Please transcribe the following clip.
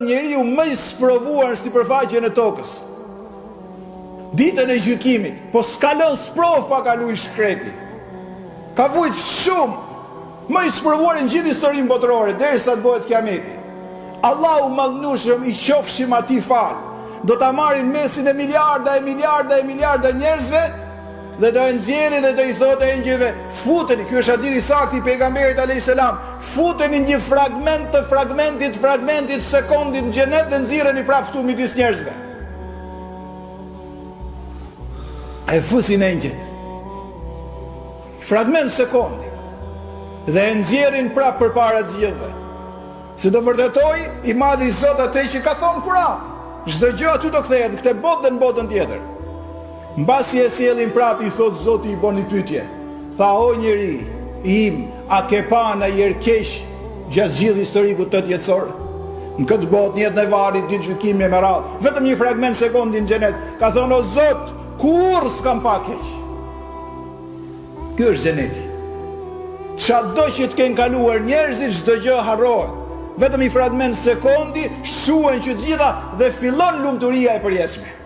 Njeriu më i sprovuar në sipërfaqen e tokës. Ditën e gjykimit, po s'ka lënë sprov pa kaluar shkreti. Ka vujt shumë, më i sprovuar në gjithë historinë botërore derisa të bëhet kiameti. Allahu madhnushëm i qofshim atij fal. Do ta marrin mesin e miliarda njerëzve dhe do e nxjerrin dhe do i thotë engjëjve, futeni, ky është hadithi saktë i pejgamberit alayhis salam, futeni një fragment të fragmentit sekondit në xhenet dhe nxirreni prapë këtu midis njerëzve. E fusin engjëjt. Fragment sekondi. Dhe e nxjerrin prapë përpara të gjithëve. Se do vërtetoj i madhi Zot atë që ka thonë Kur'an. Çdo gjë aty do kthehet në këtë botë dhe në botën tjetër. Mbasi e sjellin prapë, i thot Zoti, i bën një pyetje. Tha, o njeri im, a ke pa në jerkesh gjatë gjithë historikut të jetësor? Në këtë botë, në jetën e varrit, ditë gjykimi me radhë, vetëm një fragment sekundi në xhenet. Ka thonë, o Zot, kur s'kam pa keq. Ky është xheneti. Çado që të kenë kaluar njerëzit, çdo gjë harrohet. Vetëm një fragment sekundi shuhen që të gjitha dhe fillon lumturia e përjetshme.